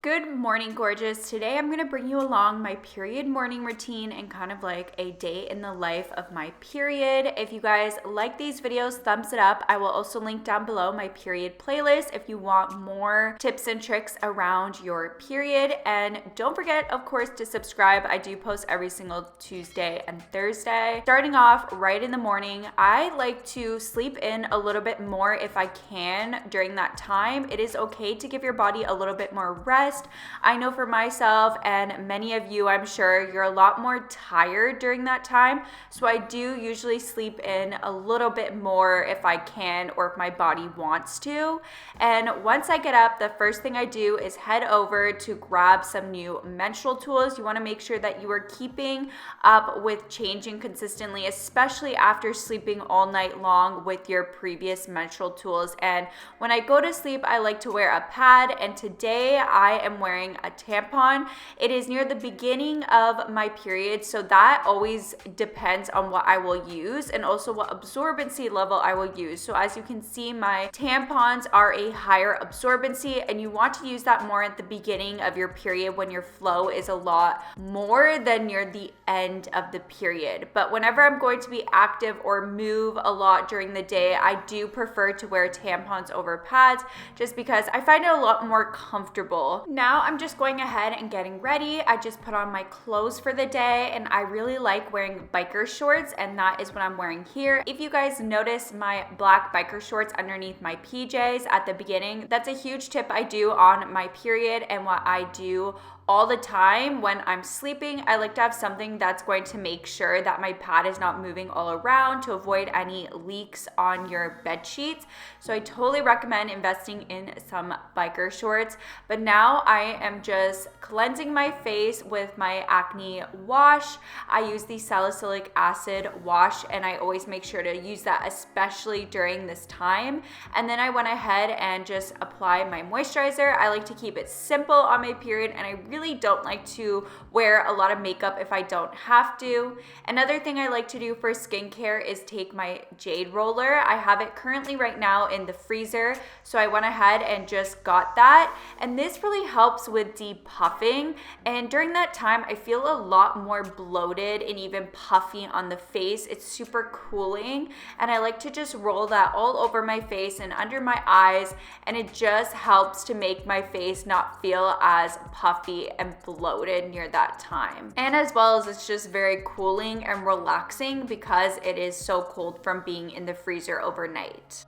Good morning, gorgeous. Today I'm going to bring you along my period morning routine and kind of like a day in the life of my period. If you guys like these videos, thumbs it up. I will also link down below my period playlist if you want more tips and tricks around your period. And don't forget, of course, to subscribe. I do post every single Tuesday and Thursday. Starting off right in the morning, I like to sleep in a little bit more if I can during that time. It is okay to give your body a little bit more rest. I know for myself and many of you, I'm sure you're a lot more tired during that time. So I do usually sleep in a little bit more if I can or if my body wants to. And once I get up, the first thing I do is head over to grab some new menstrual tools. You want to make sure that you are keeping up with changing consistently, especially after sleeping all night long with your previous menstrual tools. And when I go to sleep, I like to wear a pad, and today I am wearing a tampon. It is near the beginning of my period, so that always depends on what I will use and also what absorbency level I will use. So as you can see, my tampons are a higher absorbency, and you want to use that more at the beginning of your period when your flow is a lot more than near the end of the period. But whenever I'm going to be active or move a lot during the day, I do prefer to wear tampons over pads just because I find it a lot more comfortable. Now I'm just going ahead and getting ready. I just put on my clothes for the day, and I really like wearing biker shorts, and that is what I'm wearing here. If you guys notice my black biker shorts underneath my PJs at the beginning, that's a huge tip I do on my period and what I do all the time when I'm sleeping. I like to have something that's going to make sure that my pad is not moving all around to avoid any leaks on your bed sheets. So I totally recommend investing in some biker shorts. But now I am just cleansing my face with my acne wash. I use the salicylic acid wash, and I always make sure to use that, especially during this time. And then I went ahead and just applied my moisturizer. I like to keep it simple on my period, and I really don't like to wear a lot of makeup if I don't have to. Another thing I like to do for skincare is take my Jade Roller. I have it currently right now in the freezer, so I went ahead and just got that. And this really helps with depuffing. And during that time, I feel a lot more bloated and even puffy on the face. It's super cooling, and I like to just roll that all over my face and under my eyes, and it just helps to make my face not feel as puffy and bloated near that time. And as well as it's just very cooling and relaxing because it is so cold from being in the freezer overnight.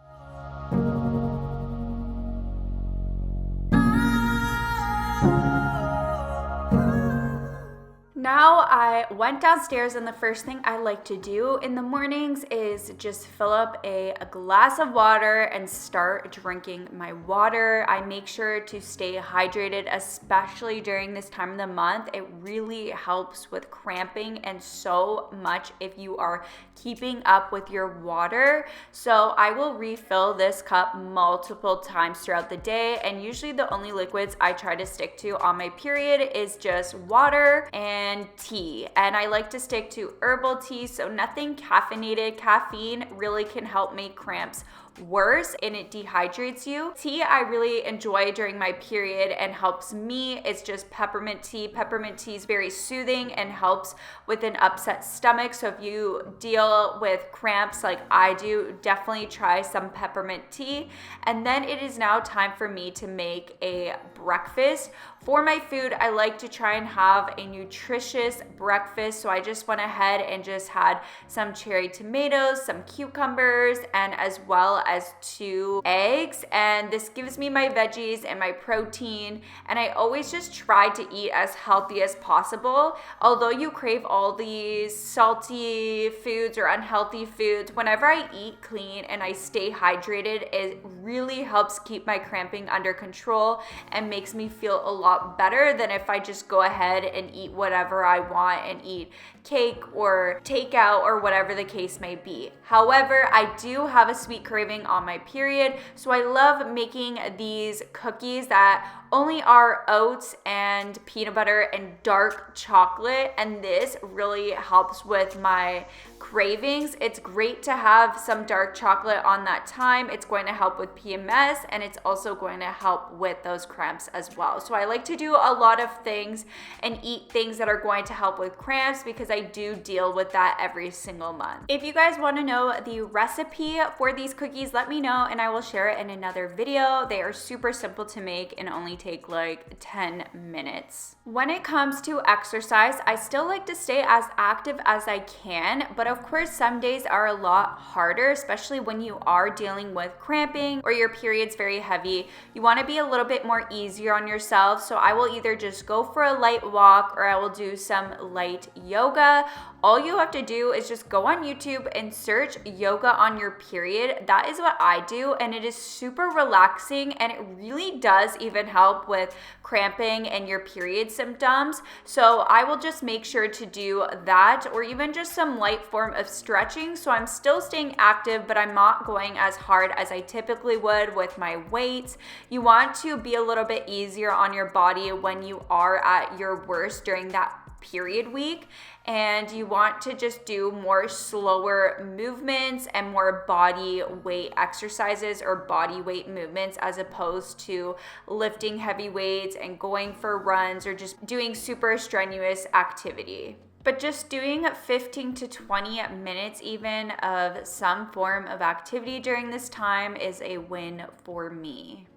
Now I went downstairs, and the first thing I like to do in the mornings is just fill up a glass of water and start drinking my water. I make sure to stay hydrated, especially during this time of the month. It really helps with cramping and so much if you are keeping up with your water. So I will refill this cup multiple times throughout the day, and usually the only liquids I try to stick to on my period is just water and tea. And I like to stick to herbal tea, so nothing caffeinated. Caffeine really can help make cramps worse, and it dehydrates you. Tea I really enjoy during my period and helps me. It's just peppermint tea. Peppermint tea is very soothing and helps with an upset stomach. So if you deal with cramps like I do, definitely try some peppermint tea. And then it is now time for me to make a breakfast. For my food, I like to try and have a nutritious breakfast. So I just went ahead and just had some cherry tomatoes, some cucumbers, and as well as 2 eggs. And this gives me my veggies and my protein. And I always just try to eat as healthy as possible. Although you crave all these salty foods or unhealthy foods, whenever I eat clean and I stay hydrated, it really helps keep my cramping under control and makes me feel a lot better than if I just go ahead and eat whatever I want and eat cake or takeout or whatever the case may be. However, I do have a sweet craving on my period, so I love making these cookies that only are oats and peanut butter and dark chocolate, and this really helps with my cravings. It's great to have some dark chocolate on that time. It's going to help with PMS, and it's also going to help with those cramps as well. So I like to do a lot of things and eat things that are going to help with cramps because I do deal with that every single month. If you guys want to know the recipe for these cookies, let me know and I will share it in another video. They are super simple to make and only take like 10 minutes. When it comes to exercise, I still like to stay as active as I can, but of course some days are a lot harder, especially when you are dealing with cramping or your period's very heavy. You want to be a little bit more easier on yourself, so I will either just go for a light walk or I will do some light yoga. All you have to do is just go on YouTube and search yoga on your period. That is what I do, and it is super relaxing, and it really does even help with cramping and your period symptoms. So I will just make sure to do that, or even just some light form of stretching. So I'm still staying active, but I'm not going as hard as I typically would with my weights. You want to be a little bit easier on your body when you are at your worst during that period week, and you want to just do more slower movements and more body weight exercises or body weight movements as opposed to lifting heavy weights and going for runs or just doing super strenuous activity. But just doing 15 to 20 minutes even of some form of activity during this time is a win for me.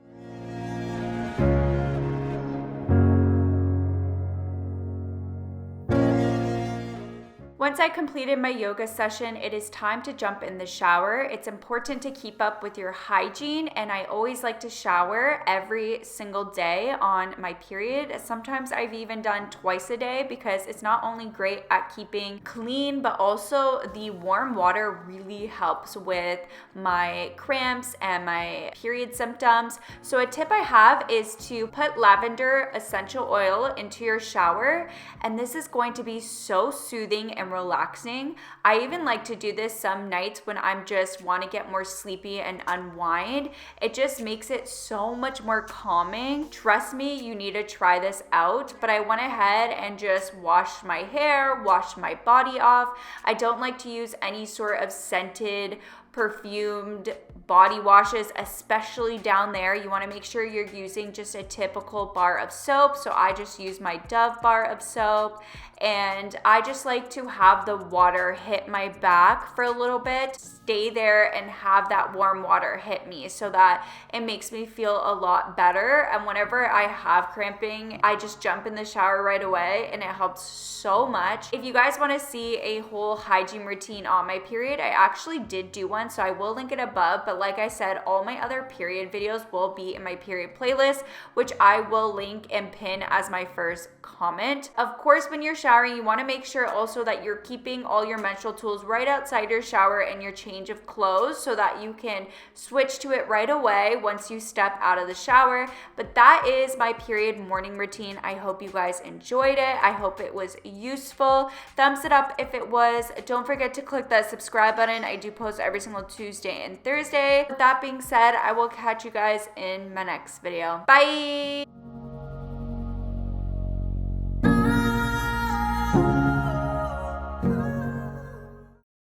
Once I completed my yoga session, it is time to jump in the shower. It's important to keep up with your hygiene, and I always like to shower every single day on my period. Sometimes I've even done twice a day because it's not only great at keeping clean, but also the warm water really helps with my cramps and my period symptoms. So a tip I have is to put lavender essential oil into your shower, and this is going to be so soothing and relaxing. I even like to do this some nights when I'm just want to get more sleepy and unwind. It just makes it so much more calming. Trust me, you need to try this out. But I went ahead and just washed my hair, washed my body off. I don't like to use any sort of scented, perfumed body washes, especially down there. You want to make sure you're using just a typical bar of soap. So I just use my Dove bar of soap, and I just like to have the water hit my back for a little bit, stay there and have that warm water hit me so that it makes me feel a lot better. And whenever I have cramping, I just jump in the shower right away and it helps so much. If you guys want to see a whole hygiene routine on my period, I actually did do one, so I will link it above. But like I said, all my other period videos will be in my period playlist, which I will link and pin as my first comment. Of course, when you're showering, you want to make sure also that you're keeping all your menstrual tools right outside your shower and your change of clothes so that you can switch to it right away once you step out of the shower. But that is my period morning routine. I hope you guys enjoyed it. I hope it was useful. Thumbs it up if it was. Don't forget to click that subscribe button. I do post every single Tuesday and Thursday. With that being said, I will catch you guys in my next video. Bye!